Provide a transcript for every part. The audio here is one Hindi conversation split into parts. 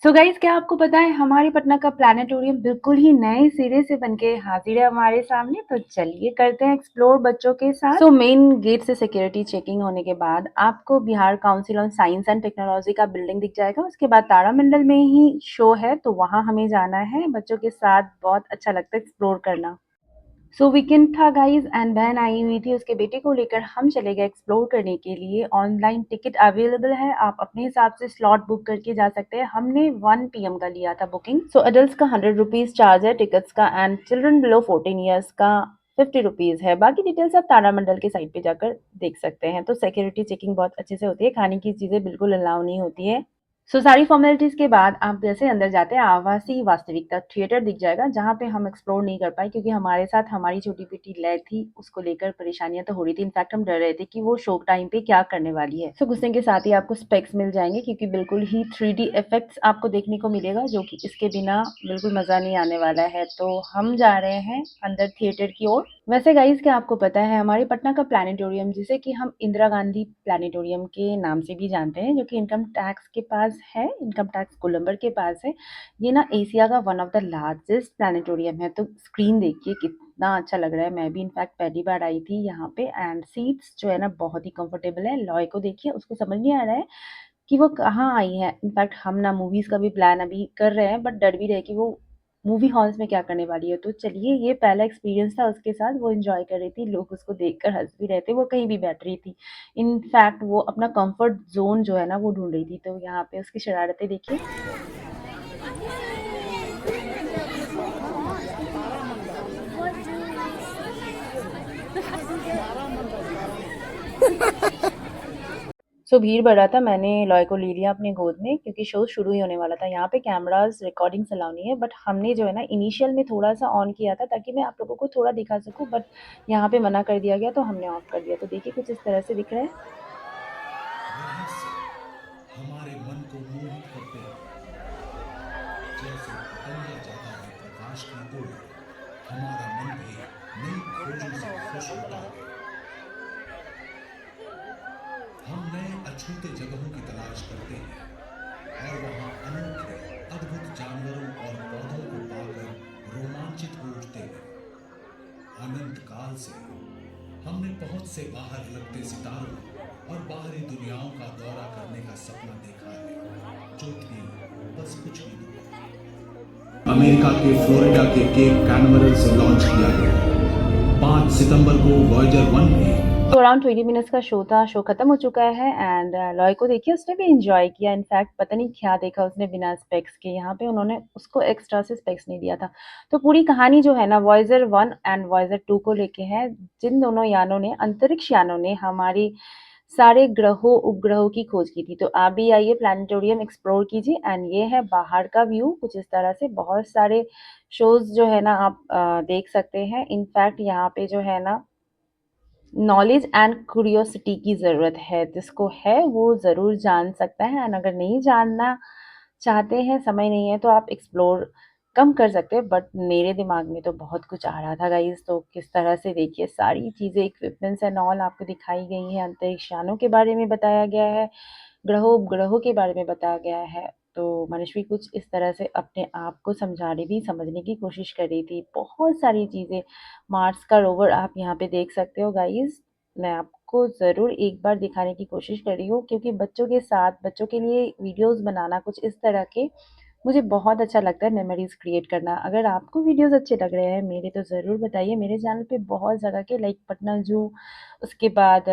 सो गाइस, क्या आपको पता है हमारे पटना का प्लानिटोरियम बिल्कुल ही नए सिरे से बनके हाजिर है हमारे सामने। तो चलिए करते हैं एक्सप्लोर बच्चों के साथ। सो मेन गेट से सिक्योरिटी चेकिंग होने के बाद आपको Bihar council on science and technology का बिल्डिंग दिख जाएगा। उसके बाद तारामंडल में ही शो है, तो वहां हमें जाना है बच्चों के साथ। बहुत अच्छा लगता है एक्सप्लोर करना। सो वीकेंड था गाइज, एंड बहन आई हुई थी, उसके बेटे को लेकर हम चले गए एक्सप्लोर करने के लिए। ऑनलाइन टिकट अवेलेबल है, आप अपने हिसाब से स्लॉट बुक करके जा सकते हैं। हमने 1 PM का लिया था बुकिंग। सो अडल्ट का 100 रुपीज चार्ज है टिकट्स का, एंड चिल्ड्रन बिलो 14 ईयर्स का 50 रुपीज है। बाकी डिटेल्स आप तारामंडल के साइट पे जाकर देख सकते हैं। तो सिक्योरिटी चेकिंग बहुत अच्छे से होती है, खाने की चीजें बिल्कुल अलाउ नहीं होती है। सो सारी फॉर्मेलिटीज के बाद आप जैसे अंदर जाते हैं, आभासी वास्तविकता थिएटर दिख जाएगा, जहाँ पे हम एक्सप्लोर नहीं कर पाए क्योंकि हमारे साथ हमारी छोटी बेटी लय थी। उसको लेकर परेशानियां तो हो रही थी, इनफैक्ट हम डर रहे थे कि वो शो टाइम पे क्या करने वाली है। सो घुसने के साथ ही आपको स्पेक्स मिल जाएंगे, क्योंकि बिल्कुल ही 3D इफेक्ट्स आपको देखने को मिलेगा, जो कि इसके बिना बिल्कुल मजा नहीं आने वाला है। तो हम जा रहे हैं अंदर थिएटर की ओर। वैसे गाइज, क्या आपको पता है हमारे पटना का प्लानिटोरियम, जिसे कि हम इंदिरा गांधी प्लानिटोरियम के नाम से भी जानते हैं, जो कि इनकम टैक्स के पास है, इनकम टैक्स कोलंबर के पास है। ये ना एशिया का one of the largest planetarium है। तो स्क्रीन देखिए कितना अच्छा लग रहा है। मैं भी इनफैक्ट पहली बार आई थी यहाँ पे, एंड सीट्स जो है ना बहुत ही कंफर्टेबल है। लॉय को देखिए, उसको समझ नहीं आ रहा है कि वो कहाँ आई है। इनफैक्ट हम ना मूवीज का भी प्लान अभी कर रहे हैं, बट डर भी रहे कि वो मूवी हॉल्स में क्या करने वाली है। तो चलिए, ये पहला एक्सपीरियंस था उसके साथ। वो एंजॉय कर रही थी, लोग उसको देखकर हंस भी रहे थे, वो कहीं भी बैठ रही थी। इनफैक्ट वो अपना कंफर्ट जोन जो है ना वो ढूंढ रही थी। तो यहाँ पे उसकी शरारतें देखिए। सो भीड़ बढ़ रहा था, मैंने लॉय को ले लिया अपने गोद में क्योंकि शो शुरू ही होने वाला था। यहाँ पे कैमरास रिकॉर्डिंग्स अलाउ नहीं है, बट हमने जो है ना इनिशियल में थोड़ा सा ऑन किया था ताकि मैं आप लोगों को थोड़ा दिखा सकूं, बट यहाँ पे मना कर दिया गया तो हमने ऑफ कर दिया। तो देखिए कुछ इस तरह से दिख रहा है। रहस्य हमारे मन को मोहित करते हैं। जैसे पतंगा जाता है प्रकाश की ओर, हमारा मन भी नई खोजों से खुश होता है। हम नए अछूते जगहों की तलाश करते हैं और वहां अनोखे अद्भुत जानवरों और पौधों को पाकर रोमांचित हो उठते हैं। अनंत काल से हमने पहुंच से बाहर लगते सितारों और बाहरी दुनियाओं का दौरा करने का सपना देखा है, जो थी बस कुछ ही दूर। अमेरिका के फ्लोरिडा के केप कैनवरल से लॉन्च किया गया। 5 सितंबर को वॉयेजर 1 में। तो अराउंड 20 मिनट्स का शो था, शो खत्म हो चुका है। एंड लॉय को देखिए, उसने भी एंजॉय किया। इनफैक्ट पता नहीं क्या देखा उसने बिना स्पेक्स के। यहाँ पे उन्होंने उसको एक्स्ट्रा से स्पेक्स नहीं दिया था। तो पूरी कहानी जो है ना वॉयेजर 1 एंड वॉयेजर 2 को लेके है, जिन दोनों यानों ने, अंतरिक्ष यानों ने हमारी सारे ग्रहों उपग्रहों की खोज की थी। तो आप भी आइए प्लानिटोरियम एक्सप्लोर कीजिए। एंड ये है बाहर का व्यू कुछ इस तरह से। बहुत सारे शोज जो है ना आप देख सकते हैं। इनफैक्ट यहाँ पे जो है ना नॉलेज एंड क्यूरियोसिटी की ज़रूरत है, जिसको है वो ज़रूर जान सकता है। एंड अगर नहीं जानना चाहते हैं, समय नहीं है, तो आप एक्सप्लोर कम कर सकते हैं। बट मेरे दिमाग में तो बहुत कुछ आ रहा था गाइज। तो किस तरह से देखिए सारी चीज़ें, इक्विपमेंट्स एंड ऑल आपको दिखाई गई हैं। अंतरिक्ष यानों के बारे में बताया गया है, ग्रहों उपग्रहों के बारे में बताया गया है। तो मनस्वी कुछ इस तरह से अपने आप को समझा रही थी, समझने की कोशिश कर रही थी। बहुत सारी चीज़ें, मार्स का रोवर आप यहाँ पे देख सकते हो गाइस। मैं आपको ज़रूर एक बार दिखाने की कोशिश कर रही हूँ, क्योंकि बच्चों के साथ, बच्चों के लिए वीडियोस बनाना कुछ इस तरह के मुझे बहुत अच्छा लगता है, मेमोरीज क्रिएट करना। अगर आपको वीडियोस अच्छे लग रहे हैं मेरे, तो ज़रूर बताइए। मेरे चैनल पे बहुत जगह के, लाइक पटना जू, उसके बाद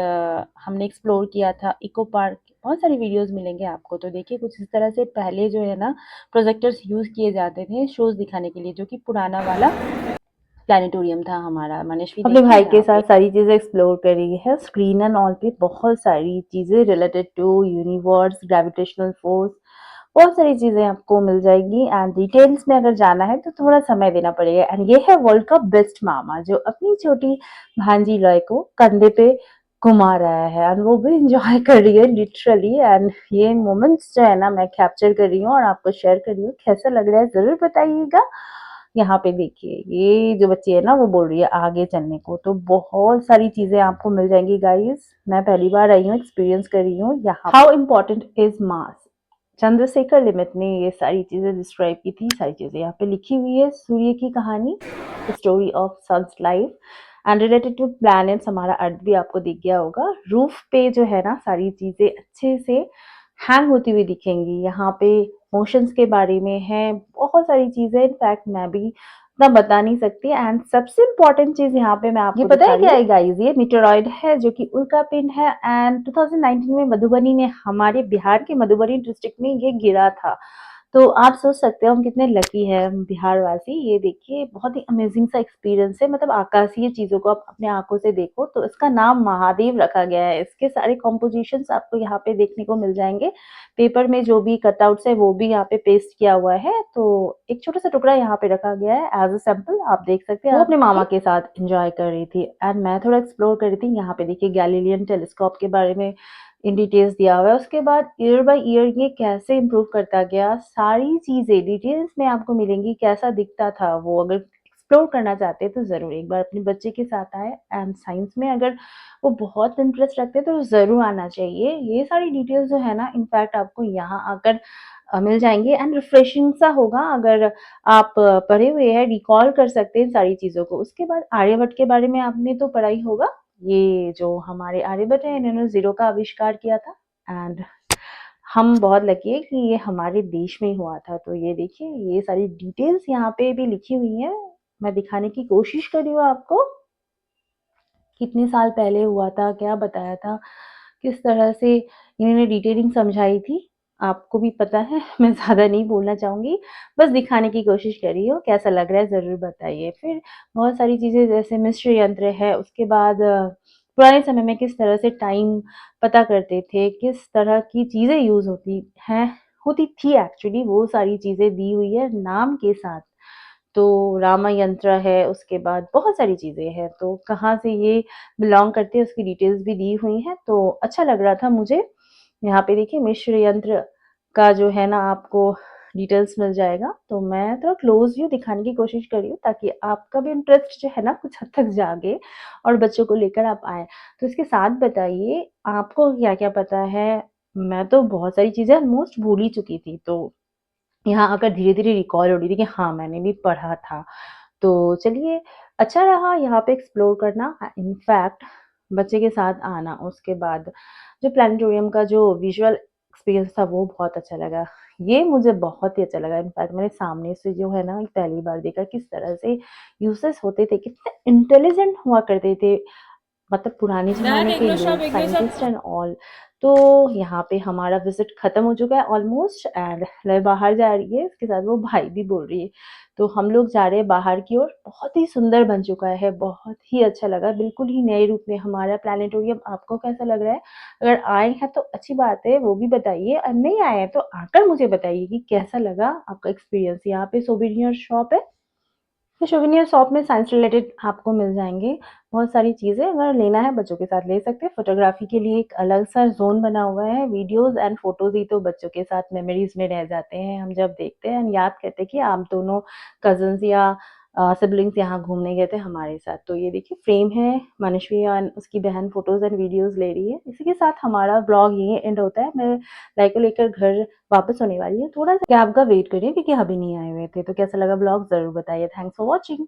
हमने एक्सप्लोर किया था इको पार्क, बहुत सारी वीडियोस मिलेंगे आपको। तो देखिए कुछ इस तरह से पहले जो है ना प्रोजेक्टर्स यूज़ किए जाते थे शोज़ दिखाने के लिए, जो कि पुराना वाला प्लानिटोरियम था हमारा। मनस्वी अपने भाई के साथ सारी चीज़ें एक्सप्लोर करी है। स्क्रीन एंड ऑल पे बहुत सारी चीज़ें related to universe, gravitational force, बहुत सारी चीज़ें आपको मिल जाएगी। एंड डिटेल्स में अगर जाना है तो थोड़ा समय देना पड़ेगा। एंड ये है वर्ल्ड का बेस्ट मामा, जो अपनी छोटी भांजी लॉय को कंधे पे घुमा रहा है, एंड वो भी इंजॉय कर रही है लिटरली। एंड ये मोमेंट्स जो है ना मैं कैप्चर कर रही हूँ और आपको शेयर कर रही हूँ। कैसा लग रहा है ज़रूर बताइएगा। यहाँ पे देखिए, ये जो बच्ची है ना वो बोल रही है आगे चलने को। तो बहुत सारी चीजें आपको मिल जाएंगी गाइस। मैं पहली बार आई हूँ, एक्सपीरियंस कर रही हूँ यहाँ। How important is mass, Chandrashekhar limit ने ये सारी चीज़ें डिस्क्राइब की थी, सारी चीज़ें यहाँ पे लिखी हुई है। सूर्य की कहानी, the story of sun's life and related to planets, हमारा अर्थ भी आपको दिख गया होगा। रूफ पे जो है ना सारी चीज़ें अच्छे से हैंग होती हुई दिखेंगी। यहाँ पे मोशंस के बारे में है, बहुत सारी चीज़ें, इनफैक्ट मैं भी इतना बता नहीं सकती। एंड सबसे इम्पोर्टेंट चीज़ यहाँ पे मैं आपको पता है क्या है गाइस, ये मीटेरॉइड है जो कि उल्का पिंड है। एंड 2019 में मधुबनी में, हमारे बिहार के मधुबनी डिस्ट्रिक्ट में ये गिरा था। तो आप सोच सकते हो हम कितने लकी हैं बिहार वासी। ये देखिए बहुत ही अमेजिंग सा एक्सपीरियंस है, मतलब आकाशीय चीज़ों को आप अपने आँखों से देखो। तो इसका नाम महादेव रखा गया है। इसके सारे कॉम्पोजिशंस आपको यहाँ पे देखने को मिल जाएँगे। पेपर में जो भी कटआउट्स है वो भी यहाँ पे पेस्ट किया हुआ है। तो एक छोटा-सा टुकड़ा यहाँ पे रखा गया है एज़ अ सैंपल, आप देख सकते हैं। वो अपने मामा के साथ एन्जॉय कर रही थी एंड मैं थोड़ा एक्सप्लोर कर रही थी। यहाँ पे देखिए गैलीलियन टेलीस्कोप के बारे में इन डिटेल्स दिया हुआ है। उसके बाद ईयर बाय ईयर ये कैसे इम्प्रूव करता गया, सारी चीज़ें डिटेल्स में आपको मिलेंगी। कैसा दिखता था वो, अगर एक्सप्लोर करना चाहते हैं तो ज़रूर एक बार अपने बच्चे के साथ आएँ। एंड साइंस में अगर वो बहुत इंटरेस्ट रखते हैं तो ज़रूर आना चाहिए। ये सारी डिटेल्स जो है ना इनफैक्ट आपको यहाँ आकर मिल जाएँगी एंड रिफ्रेशिंग सा होगा। अगर आप पढ़े हुए हैं, रिकॉल कर सकते हैं इन सारी चीज़ों को। उसके बाद आर्यभट्ट के बारे में आपने तो पढ़ा ही होगा। ये जो हमारे आर्यभट्ट हैं, इन्होंने ज़ीरो का आविष्कार किया था एंड हम बहुत लकी है कि ये हमारे देश में ही हुआ था। तो ये देखिए ये सारी डिटेल्स यहाँ पे भी लिखी हुई हैं। मैं दिखाने की कोशिश कर रही हूँ आपको, कितने साल पहले हुआ था, क्या बताया था, किस तरह से इन्होंने डिटेलिंग समझाई थी। आपको भी पता है, मैं ज़्यादा नहीं बोलना चाहूँगी, बस दिखाने की कोशिश कर रही हूँ। कैसा लग रहा है ज़रूर बताइए। फिर बहुत सारी चीज़ें जैसे मिस्र यंत्र है, उसके बाद पुराने समय में किस तरह से टाइम पता करते थे, किस तरह की चीज़ें यूज़ होती थी एक्चुअली, वो सारी चीज़ें दी हुई है नाम के साथ। तो रामा यंत्र है, उसके बाद बहुत सारी चीज़ें हैं। तो कहाँ से ये बिलॉन्ग करते हैं उसकी डिटेल्स भी दी हुई हैं। तो अच्छा लग रहा था मुझे। यहाँ पे देखिए मिस्र यंत्र का जो है ना आपको डिटेल्स मिल जाएगा। तो मैं थोड़ा क्लोज़ व्यू दिखाने की कोशिश कर रही हूँ ताकि आपका भी इंटरेस्ट जो है ना कुछ हद तक जागे और बच्चों को लेकर आप आएँ। तो इसके साथ बताइए आपको क्या-क्या पता है? मैं तो बहुत सारी चीज़ें ऑलमोस्ट भूल ही चुकी थी। तो यहाँ आकर धीरे-धीरे रिकॉल हो रही थी कि हाँ, मैंने भी पढ़ा था। तो चलिए अच्छा रहा यहाँ पे एक्सप्लोर करना। इनफैक्ट बच्चे के साथ आना, उसके बाद जो प्लैनेटोरियम का जो विजुअल एक्सपीरियंस था वो बहुत अच्छा लगा। ये मुझे बहुत ही अच्छा लगा। इनफैक्ट मैंने सामने से जो है ना पहली बार देखा किस तरह से यूज़ेस होते थे, कितने इंटेलिजेंट हुआ करते थे। मतलब पुराने ज़माने के लोग, साइंटिस्ट एंड ऑल। तो यहाँ पे हमारा विज़िट ख़त्म हो चुका है ऑलमोस्ट एंड लय बाहर जा रही है, इसके साथ वो भाई भी बोल रही है। तो हम लोग जा रहे हैं बाहर की ओर। बहुत ही सुंदर बन चुका है, बहुत ही अच्छा लगा, बिल्कुल ही नए रूप में हमारा प्लैनेटोरियम। आपको कैसा लग रहा है? अगर आए हैं तो अच्छी बात है, वो भी बताइए और नहीं आए हैं तो आकर मुझे बताइए कि कैसा लगा आपका एक्सपीरियंस। यहाँ पे सोवेनिर शॉप है। तो सोवेनियर शॉप में साइंस रिलेटेड आपको मिल जाएँगे बहुत सारी चीज़ें। अगर लेना है बच्चों के साथ ले सकते हैं। फ़ोटोग्राफ़ी के लिए एक अलग-सा ज़ोन बना हुआ है। वीडियोज़ एंड फ़ोटोज़ ही तो बच्चों के साथ मेमोरीज़ में रह जाते हैं। हम जब देखते हैं हम याद करते हैं कि आप दोनों कज़िन्स या सिबलिंग्स यहाँ घूमने गए थे हमारे साथ। तो ये देखिए फ्रेम है, मनस्वी एंड उसकी बहन फ़ोटोज़ एंड वीडियोज़ ले रही है। इसी के साथ हमारा व्लॉग यहीं एंड होता है। मैं लाइ को लेकर घर वापस होने वाली हूँ। थोड़ा-सा कैब का वेट कर रही हूँ क्योंकि अभी नहीं आए हुए थे। तो कैसा लगा व्लॉग ज़रूर बताइए। Thanks for watching.